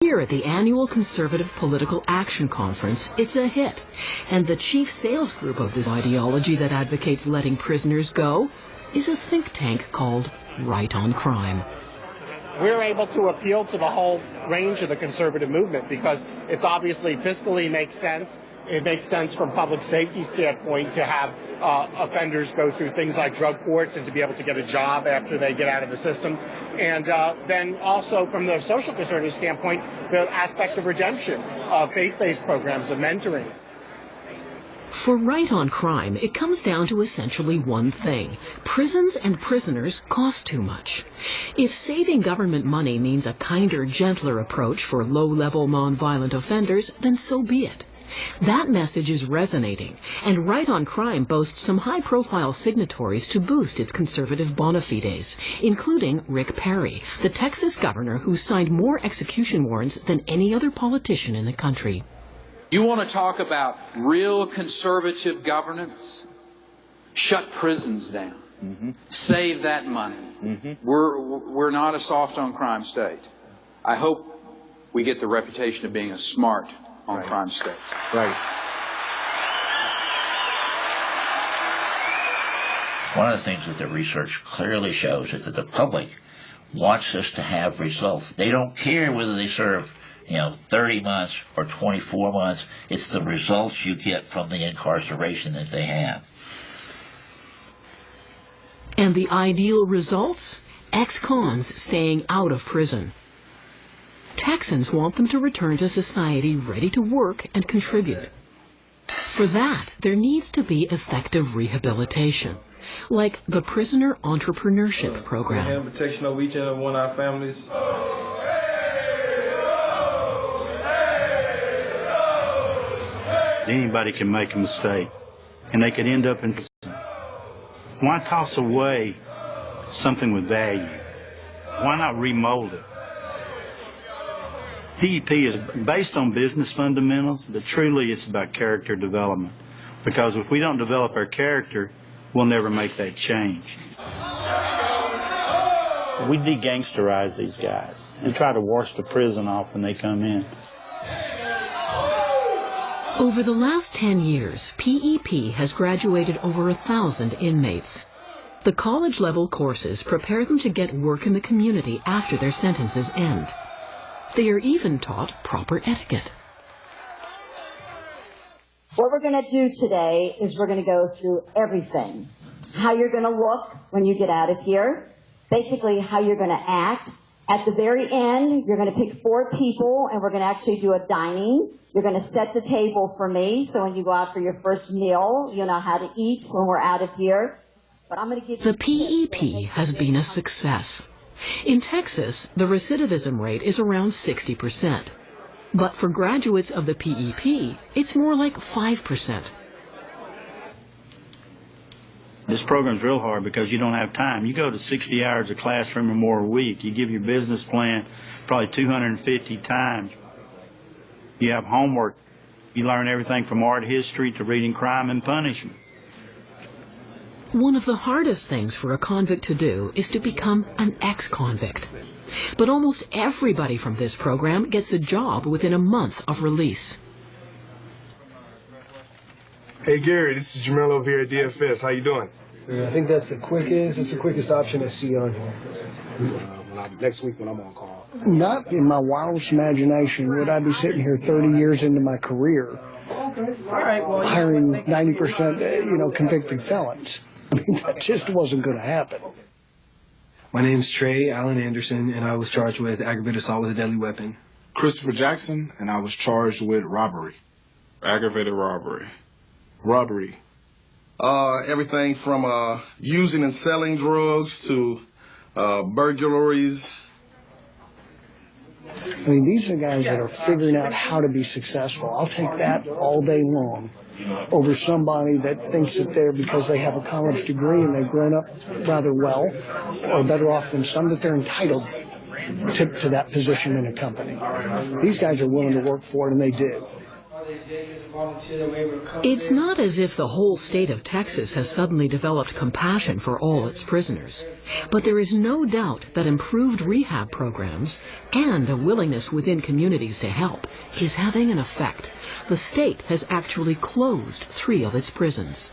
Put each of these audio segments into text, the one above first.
Here at the annual Conservative Political Action Conference, it's a hit. And the chief sales group of this ideology that advocates letting prisoners go is a think tank called Right on Crime. We're able to appeal to the whole range of the conservative movement because it's obviously fiscally makes sense. It makes sense from public safety standpoint to have offenders go through things like drug courts and to be able to get a job after they get out of the system. And then also from the social conservative standpoint, the aspect of redemption, of faith-based programs, of mentoring. For Right on Crime, it comes down to essentially one thing. Prisons and prisoners cost too much. If saving government money means a kinder, gentler approach for low-level nonviolent offenders, then so be it. That message is resonating, and Right on Crime boasts some high-profile signatories to boost its conservative bona fides, including Rick Perry, the Texas governor who signed more execution warrants than any other politician in the country. You want to talk about real conservative governance? Shut prisons down. Save that money. We're not a soft on crime state. I hope we get the reputation of being a smart on crime state. Right. One of the things that the research clearly shows is that the public wants us to have results. They don't care whether they serve 30 months or 24 months. It's the results you get from the incarceration that they have. And the ideal results? Ex-cons staying out of prison. Texans want them to return to society ready to work and contribute. For that, there needs to be effective rehabilitation, like the Prisoner Entrepreneurship Program. We have protection over each and every one of our families. Anybody can make a mistake, and they could end up in prison. Why toss away something with value? Why not remold it? PEP is based on business fundamentals, but truly it's about character development. Because if we don't develop our character, we'll never make that change. We de-gangsterize these guys and try to wash the prison off when they come in. Over the last 10 years, PEP has graduated over 1,000 inmates. The college-level courses prepare them to get work in the community after their sentences end. They are even taught proper etiquette. What we're going to do today is we're going to go through everything. How you're going to look when you get out of here. Basically, how you're going to act. At the very end, you're going to pick 4 people, and we're going to actually do a dining. You're going to set the table for me, so when you go out for your first meal, you know how to eat when we're out of here. But I'm going to give you... The PEP has been a success. In Texas, the recidivism rate is around 60%. But for graduates of the PEP, it's more like 5%. This program's real hard because you don't have time. You go to 60 hours of classroom or more a week. You give your business plan probably 250 times. You have homework. You learn everything from art history to reading Crime and Punishment. One of the hardest things for a convict to do is to become an ex-convict. But almost everybody from this program gets a job within a month of release. Hey Gary, this is Jamel over here at DFS. How you doing? I think that's the quickest option I see on here. Next week when I'm on call. Not in my wildest imagination would I be sitting here 30 years into my career hiring 90%, convicted felons. I mean, that just wasn't going to happen. My name's Trey Allen Anderson, and I was charged with aggravated assault with a deadly weapon. Christopher Jackson, and I was charged with robbery. Aggravated robbery. Robbery. Everything from using and selling drugs to burglaries. I mean, these are guys that are figuring out how to be successful. I'll take that all day long over somebody that thinks that they're, because they have a college degree and they've grown up rather well, or better off than some, that they're entitled to that position in a company. These guys are willing to work for it, and they do. It's not as if the whole state of Texas has suddenly developed compassion for all its prisoners, but there is no doubt that improved rehab programs and a willingness within communities to help is having an effect. The state has actually closed 3 of its prisons.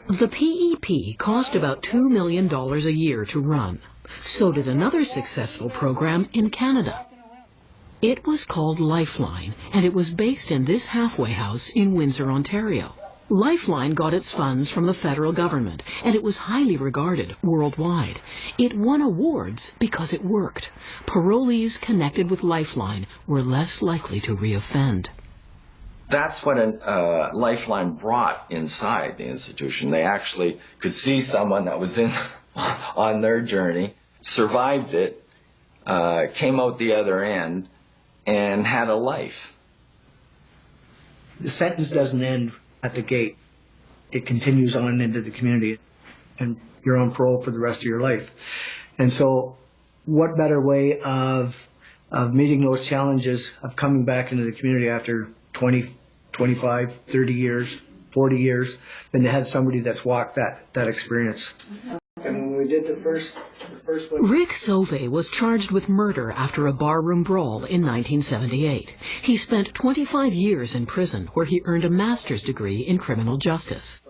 The PEP cost about $2 million a year to run. So did another successful program in Canada. It was called Lifeline, and it was based in this halfway house in Windsor, Ontario. Lifeline got its funds from the federal government, and it was highly regarded worldwide. It won awards because it worked. Parolees connected with Lifeline were less likely to reoffend. That's what a Lifeline brought inside the institution. They actually could see someone that was on their journey, survived it, came out the other end, and had a life. The sentence doesn't end at the gate. It continues on into the community, and you're on parole for the rest of your life. And so what better way of meeting those challenges of coming back into the community after 20, 25, 30 years, 40 years, than to have somebody that's walked that experience. And when we did the first one... Rick Sauvé was charged with murder after a barroom brawl in 1978. He spent 25 years in prison, where he earned a master's degree in criminal justice.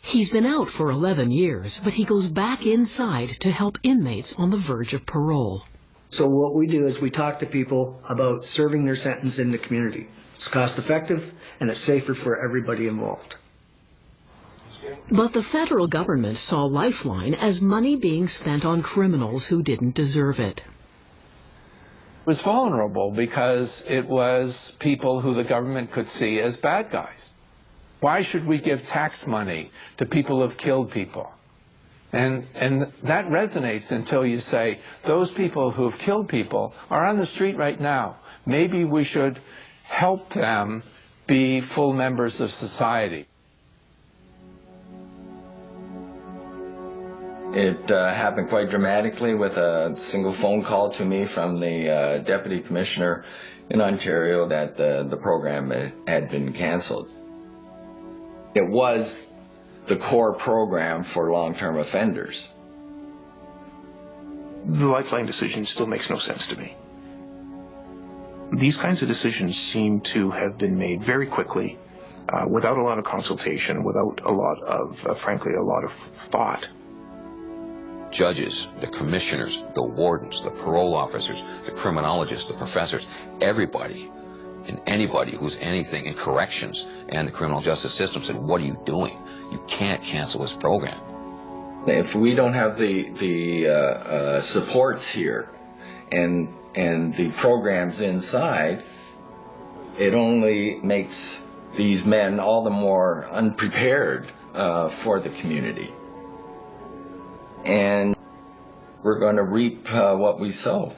He's been out for 11 years, but he goes back inside to help inmates on the verge of parole. So what we do is we talk to people about serving their sentence in the community. It's cost effective, and it's safer for everybody involved. But the federal government saw Lifeline as money being spent on criminals who didn't deserve it. It was vulnerable because it was people who the government could see as bad guys. Why should we give tax money to people who have killed people? And that resonates until you say, those people who have killed people are on the street right now. Maybe we should help them be full members of society. It happened quite dramatically with a single phone call to me from the deputy commissioner in Ontario that the program had been canceled. It was the core program for long-term offenders. The Lifeline decision still makes no sense to me. These kinds of decisions seem to have been made very quickly, without a lot of consultation, without a lot of, frankly, a lot of thought. Judges, the commissioners, the wardens, the parole officers, the criminologists, the professors, everybody and anybody who's anything in corrections and the criminal justice system said, what are you doing? You can't cancel this program. If we don't have the supports here and the programs inside, it only makes these men all the more unprepared for the community. And we're going to reap what we sow.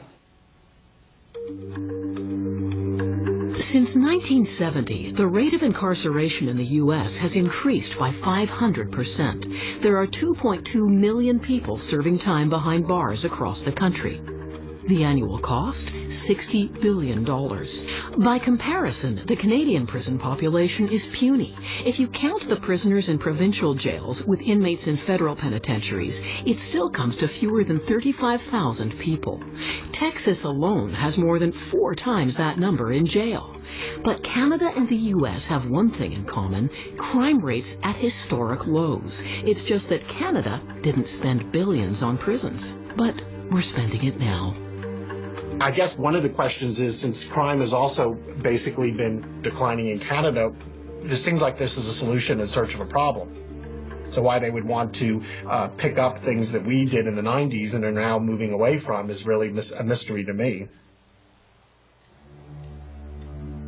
Since 1970, the rate of incarceration in the U.S. has increased by 500%. There are 2.2 million people serving time behind bars across the country. The annual cost, $60 billion. By comparison, the Canadian prison population is puny. If you count the prisoners in provincial jails with inmates in federal penitentiaries, it still comes to fewer than 35,000 people. Texas alone has more than 4 times that number in jail. But Canada and the U.S. have one thing in common: crime rates at historic lows. It's just that Canada didn't spend billions on prisons, but we're spending it now. I guess one of the questions is, since crime has also basically been declining in Canada, this seems like this is a solution in search of a problem. So why they would want to pick up things that we did in the 90s and are now moving away from is really a mystery to me.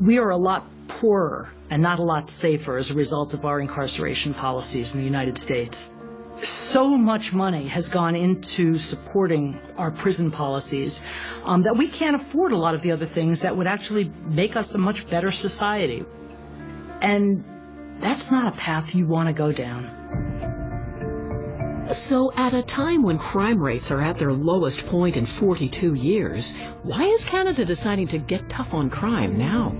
We are a lot poorer and not a lot safer as a result of our incarceration policies in the United States. So much money has gone into supporting our prison policies that we can't afford a lot of the other things that would actually make us a much better society. And that's not a path you want to go down. So at a time when crime rates are at their lowest point in 42 years, why is Canada deciding to get tough on crime now?